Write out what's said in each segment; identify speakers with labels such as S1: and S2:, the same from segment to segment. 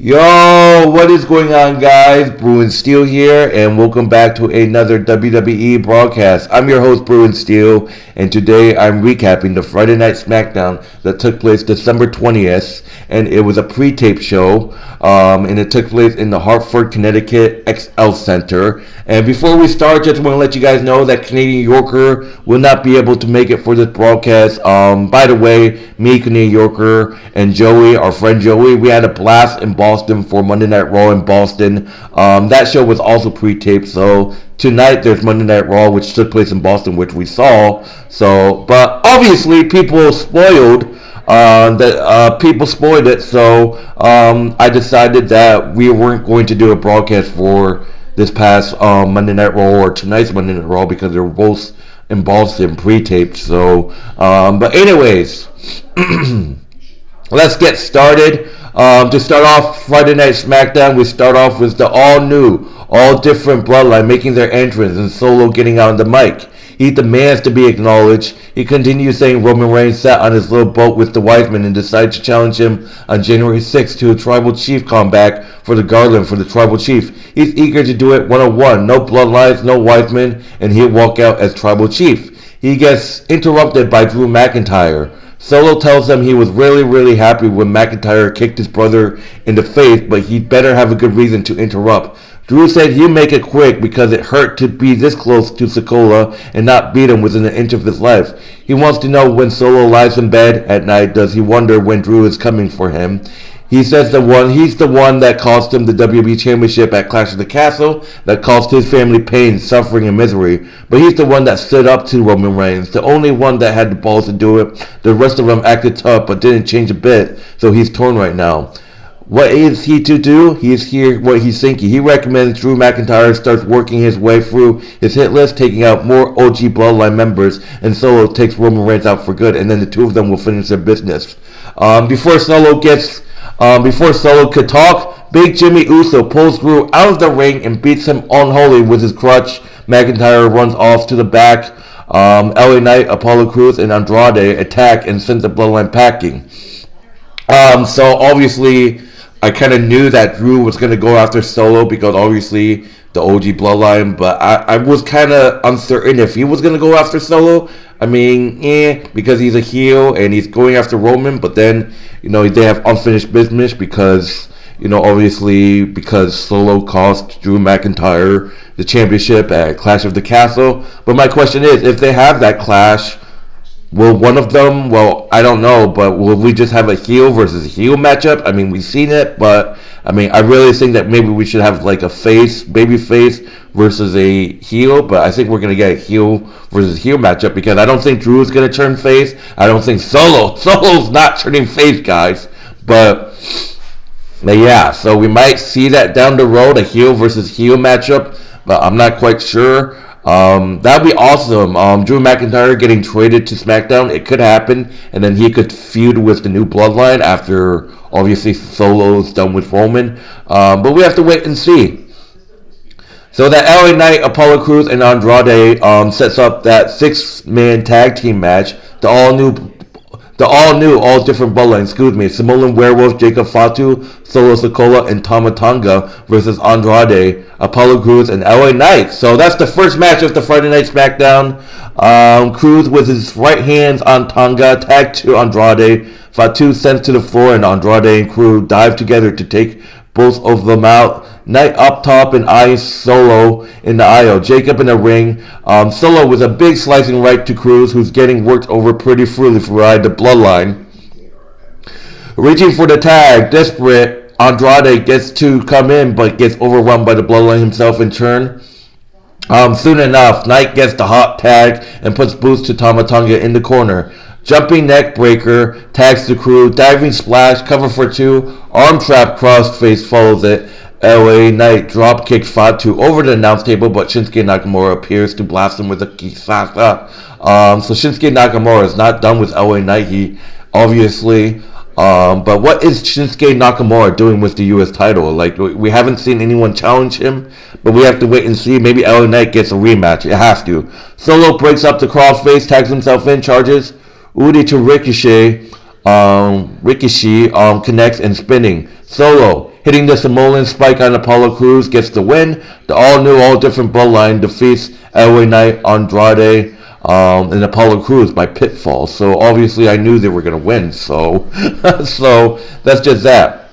S1: Yo, what is going on, guys? Bruin Steel here, and welcome back to another WWE broadcast. I'm your host, Bruin Steel, and today I'm recapping the Friday Night Smackdown that took place December 20th, and it was a pre-tape show, and it took place in the Hartford, Connecticut XL Center. And before we start, just want to let you guys know that Canadian Yorker will not be able to make it for this broadcast. By the way, me, Canadian Yorker, and Joey, our friend Joey, we had a blast in Boston for Monday Night Raw in Boston. That show was also pre-taped, so tonight there's Monday Night Raw, which took place in Boston, which we saw. So, but obviously people spoiled people spoiled it, so I decided that we weren't going to do a broadcast for this past Monday Night Raw or tonight's Monday Night Raw because they're both in Boston pre-taped. So, but anyways, let's get started. To start off Friday Night Smackdown, we start off with the all-new, all-different Bloodline making their entrance and Solo getting on the mic. He demands to be acknowledged. He continues saying Roman Reigns sat on his little boat with the Wisemen and decided to challenge him on January 6th to a Tribal Chief comeback for the Garland for the Tribal Chief. He's eager to do it one-on-one. No bloodlines, no Wisemen, and he'll walk out as Tribal Chief. He gets interrupted by Drew McIntyre. Solo tells him he was really happy when McIntyre kicked his brother in the face, but he'd better have a good reason to interrupt. Drew said he'll make it quick because it hurt to be this close to Sikoa and not beat him within an inch of his life. He wants to know when Solo lies in bed at night, does he wonder when Drew is coming for him. He says he's the one that cost him the WWE Championship at Clash of the Castle, that caused his family pain, suffering, and misery. But he's the one that stood up to Roman Reigns, the only one that had the balls to do it. The rest of them acted tough but didn't change a bit, so he's torn right now. What is he to do? He's here what he's thinking. He recommends Drew McIntyre starts working his way through his hit list, taking out more OG Bloodline members, and Solo takes Roman Reigns out for good, and then the two of them will finish their business. Before Solo could talk, Big Jimmy Uso pulls Drew out of the ring and beats him unholy with his crutch. McIntyre runs off to the back. LA Knight, Apollo Crews, and Andrade attack and send the Bloodline packing. So obviously, I kind of knew that Drew was going to go after Solo because obviously the OG Bloodline, but I was kind of uncertain if he was going to go after Solo. I mean, because he's a heel and he's going after Roman, but then, they have unfinished business because, obviously because Solo cost Drew McIntyre the championship at Clash of the Castle. But my question is, if they have that clash, will one of them, well, I don't know, but will we just have a heel versus heel matchup? I mean, we've seen it, but, I really think that maybe we should have, like, a baby face versus a heel, but I think we're going to get a heel versus heel matchup because I don't think Drew's going to turn face. I don't think Solo's not turning face, guys. But yeah, so we might see that down the road, a heel versus heel matchup, but I'm not quite sure. That'd be awesome. Drew McIntyre getting traded to SmackDown, it could happen, and then he could feud with the new Bloodline after obviously Solo's done with Roman. But we have to wait and see. So that LA Knight, Apollo Crews, and Andrade sets up that 6-man tag team match. The all different Bloodline, Samoan Werewolf, Jacob Fatu, Solo Sikoa, and Tama Tonga versus Andrade, Apollo Crews, and LA Knight. So that's the first match of the Friday Night Smackdown. Crews with his right hands on Tonga, tagged to Andrade. Fatu sent to the floor, and Andrade and Crew dive together to take both of them out. Knight up top and eyes Solo in the aisle. Jacob in the ring. Solo with a big slicing right to Crews, who's getting worked over pretty freely throughout the Bloodline. Reaching for the tag, desperate, Andrade gets to come in, but gets overwhelmed by the Bloodline himself in turn. Soon enough, Knight gets the hot tag and puts boots to Tama Tonga in the corner. Jumping neck breaker, tags the Crew, diving splash, cover for 2, arm trap crossface follows it. LA Knight drop kicks Fatu over the announce table, but Shinsuke Nakamura appears to blast him with a Kisasa. So Shinsuke Nakamura is not done with LA Knight, he obviously. But what is Shinsuke Nakamura doing with the U.S. title? Like, we haven't seen anyone challenge him, but we have to wait and see. Maybe LA Knight gets a rematch. It has to. Solo breaks up the crossface, tags himself in, charges Udi to Ricochet. Ricochet connects and spinning. Solo hitting the Samoan spike on Apollo Crews, gets the win. The all-new, all-different Bloodline defeats LA Knight, Andrade, and Apollo Crews by pinfall. So obviously I knew they were going to win. So, so that's just that.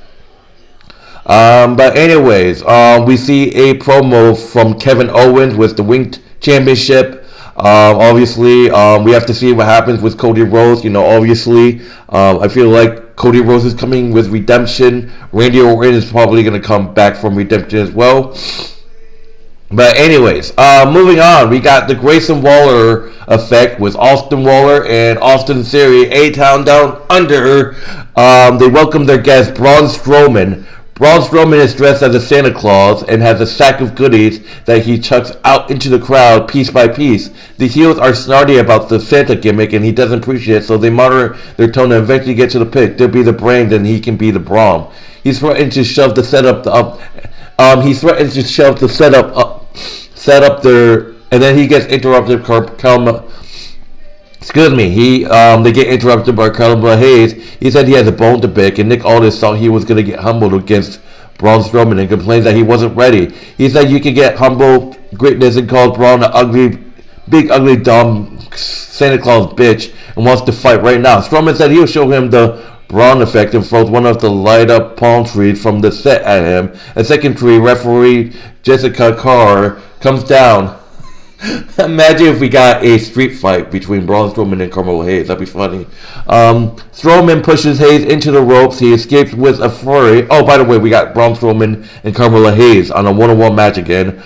S1: But anyways, we see a promo from Kevin Owens with the Winged Championship. Obviously, we have to see what happens with Cody Rhodes. Obviously, I feel like Cody Rhodes is coming with redemption. Randy Orton is probably going to come back from redemption as well. But anyways, moving on, we got the Grayson Waller effect with Austin Waller and Austin Theory, A-Town Down Under. They welcome their guest, Braun Strowman. Braun Strowman is dressed as a Santa Claus and has a sack of goodies that he chucks out into the crowd piece by piece. The heels are snarty about the Santa gimmick and he doesn't appreciate it, so they moderate their tone and eventually get to the pick. They'll be the Brain, then he can be the Braun. He's threatened to shove the setup up. Set up there, and then he gets interrupted. They get interrupted by Carmelo Hayes. He said he has a bone to pick, and Nick Aldis thought he was going to get humbled against Braun Strowman and complains that he wasn't ready. He said you can get humble greatness and calls Braun an big ugly dumb Santa Claus bitch and wants to fight right now. Strowman said he'll show him the Braun effect and throws one of the light up palm trees from the set at him. A second tree, referee Jessica Carr comes down. Imagine if we got a street fight between Braun Strowman and Carmelo Hayes. That'd be funny. Strowman pushes Hayes into the ropes. He escapes with a flurry. Oh, by the way, we got Braun Strowman and Carmelo Hayes on a one-on-one match again.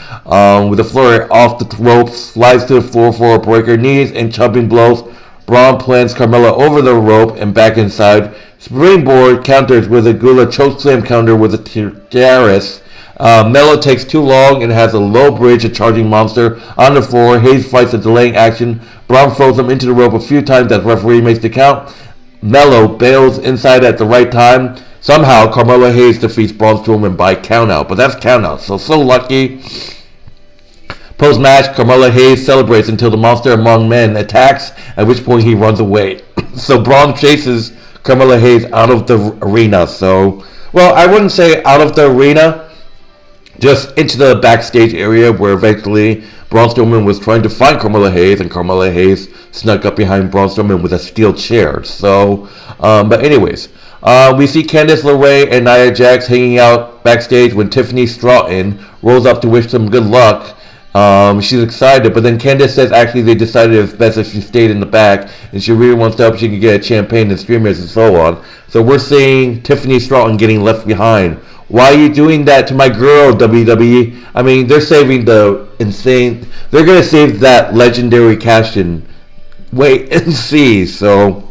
S1: With a flurry off the ropes, slides to the floor for a breaker, knees and chubbing blows. Braun plants Carmelo over the rope and back inside. Springboard counters with a Gula chokeslam counter with a tiaras. Melo takes too long and has a low bridge, a charging monster on the floor. Hayes fights a delaying action. Braun throws him into the rope a few times as referee makes the count. Melo bails inside at the right time. Somehow Carmelo Hayes defeats Braun Strowman by countout, but that's countout, so lucky. Post-match, Carmelo Hayes celebrates until the monster among men attacks, at which point he runs away. So Braun chases Carmelo Hayes out of the arena. So, well, I wouldn't say out of the arena, just into the backstage area where eventually Braun Strowman was trying to find Carmelo Hayes, and Carmelo Hayes snuck up behind Braun Strowman with a steel chair. So, but anyways, we see Candice LeRae and Nia Jax hanging out backstage when Tiffany Stratton rolls up to wish them good luck. She's excited, but then Candice says actually they decided it's best if she stayed in the back, and she really wants to help she can get a champagne and streamers and so on. So we're seeing Tiffany Stratton getting left behind. Why are you doing that to my girl, WWE? I mean, they're saving the insane. They're going to save that legendary cash-in. Wait and see. So,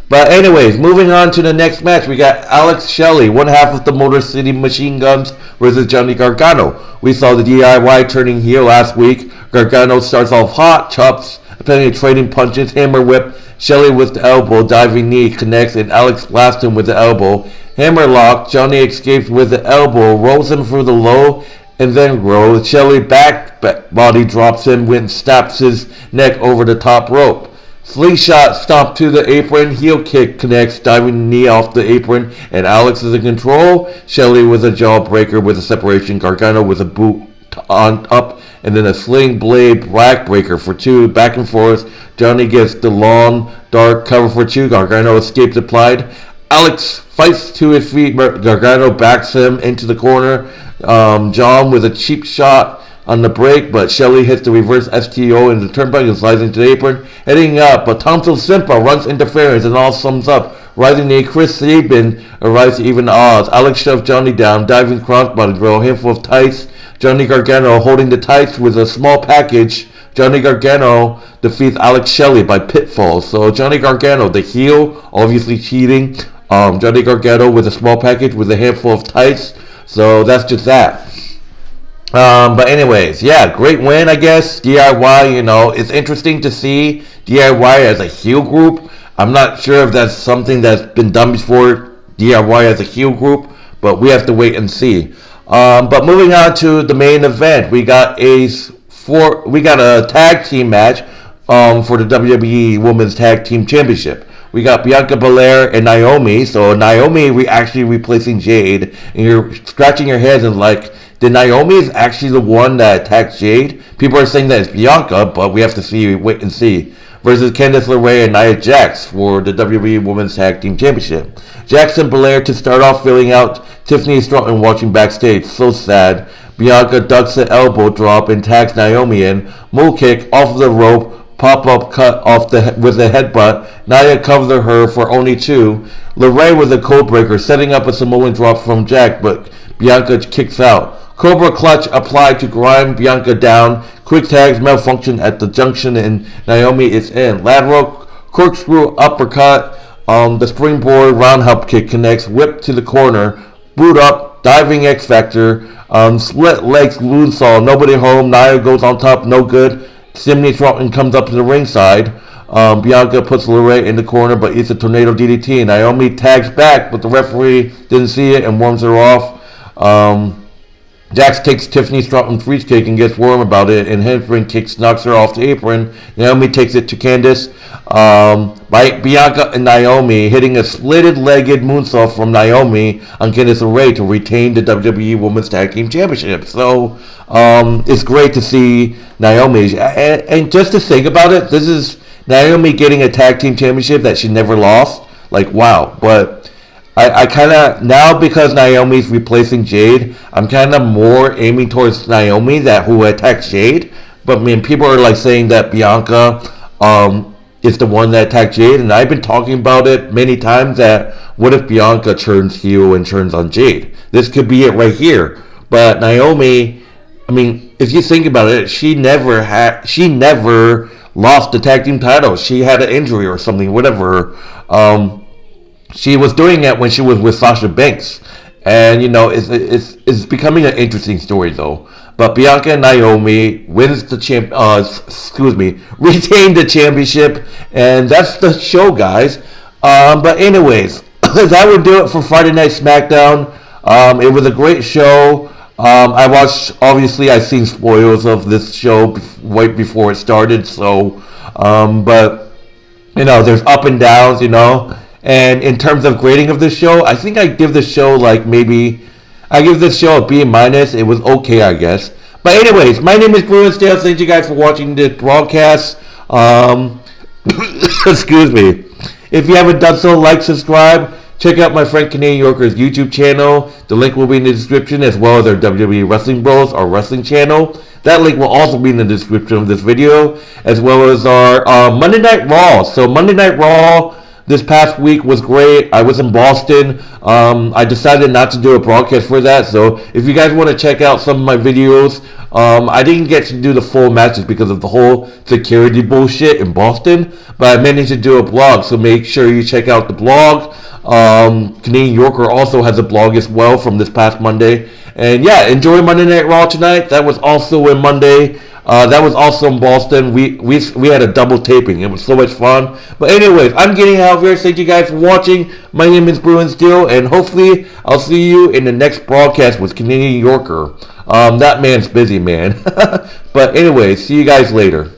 S1: but anyways, moving on to the next match. We got Alex Shelley, one half of the Motor City Machine Guns versus Johnny Gargano. We saw the DIY turning heel last week. Gargano starts off hot, chops, plenty of trading punches, hammer whip. Shelley with the elbow, diving knee connects, and Alex blasts him with the elbow. Hammerlock, Johnny escapes with the elbow, rolls him through the low, and then rolls. Shelley back body drops him and snaps his neck over the top rope. Slingshot stomp to the apron, heel kick connects, diving knee off the apron, and Alex is in control. Shelley with a jawbreaker with a separation, Gargano with a boot on up, and then a sling blade backbreaker for two, back and forth. Johnny gets the long, dark cover for two, Gargano escapes applied. Alex fights to his feet, Gargano backs him into the corner. John with a cheap shot on the break, but Shelley hits the reverse STO in the turnbuckle and slides into the apron. Heading up, but Tommaso Ciampa runs interference and all sums up. Rising knee, Chris Sabin arrives to even odds. Alex shoves Johnny down, diving crossbody drill, handful of tights. Johnny Gargano holding the tights with a small package. Johnny Gargano defeats Alex Shelley by pinfall. So Johnny Gargano, the heel, obviously cheating. Johnny Gargano with a small package with a handful of tights. So that's just that. But anyways, yeah, great win, I guess. DIY, it's interesting to see DIY as a heel group. I'm not sure if that's something that's been done before, DIY as a heel group, but we have to wait and see. But moving on to the main event, we got a tag team match for the WWE Women's Tag Team Championship. we got Bianca Belair and Naomi. So Naomi actually replacing Jade, and you're scratching your heads and like, did Naomi is actually the one that attacked Jade? People are saying that it's Bianca, but we have to wait and see. Versus Candice LeRae and Nia Jax for the WWE Women's Tag Team Championship. Jax and Belair to start off filling out Tiffany Stratton watching backstage. So sad. Bianca ducks an elbow drop and tags Naomi in. Mole kick off the rope. Pop-up cut off with a headbutt. Nia covers her for only 2. LeRae with a code breaker setting up a Samoan drop from Jack, but Bianca kicks out. Cobra clutch applied to grind Bianca down. Quick tags malfunction at the junction and Naomi is in. Lateral corkscrew uppercut. The springboard roundhouse kick connects. Whip to the corner. Boot up. Diving X Factor. Split legs moonsault. Nobody home. Nia goes on top. No good. Sydney Stratton comes up to the ringside. Bianca puts LeRae in the corner but eats a tornado DDT. Naomi tags back but the referee didn't see it and warms her off. Jax takes Tiffany Stratton's freeze kick and gets warm about it, and handspring kicks knocks her off the apron. Naomi takes it to Candice. Bianca and Naomi hitting a slitted-legged moonsault from Naomi on Candice LeRae to retain the WWE Women's Tag Team Championship. So it's great to see Naomi. And just to think about it, this is Naomi getting a tag team championship that she never lost. Like, wow. But I kind of, now because Naomi's replacing Jade, I'm kind of more aiming towards Naomi, who attacked Jade. But I mean, people are like saying that Bianca is the one that attacked Jade, and I've been talking about it many times that what if Bianca turns heel and turns on Jade? This could be it right here. But Naomi, I mean, if you think about it, she never lost the tag team title. She had an injury or something, whatever. She was doing it when she was with Sasha Banks, and you know it's becoming an interesting story though. But Bianca and Naomi wins the retain the championship, and that's the show, guys. But anyways, that would do it for Friday Night Smackdown. It was a great show. I watched. Obviously, I've seen spoils of this show right before it started. So, but you know, there's up and downs. You know. And in terms of grading of this show, I think I give this show I give this show a B-. It was okay, I guess. But anyways, my name is Bruin Stale. Thank you guys for watching this broadcast. Excuse me. If you haven't done so, like, subscribe. Check out my friend Canadian Yorker's YouTube channel. The link will be in the description, as well as our WWE Wrestling Bros, our wrestling channel. That link will also be in the description of this video, as well as our Monday Night Raw. So Monday Night Raw this past week was great. I was in Boston. I decided not to do a broadcast for that. So if you guys want to check out some of my videos, I didn't get to do the full matches because of the whole security bullshit in Boston. But I managed to do a blog, so make sure you check out the blog. Canadian Yorker also has a blog as well from this past Monday. And yeah, enjoy Monday Night Raw tonight. That was also in Monday. That was also in Boston. We had a double taping. It was so much fun. But anyways, I'm getting out of here. Thank you guys for watching. My name is Bruin Steel, and hopefully I'll see you in the next broadcast with Canadian Yorker. That man's busy, man. But anyways, see you guys later.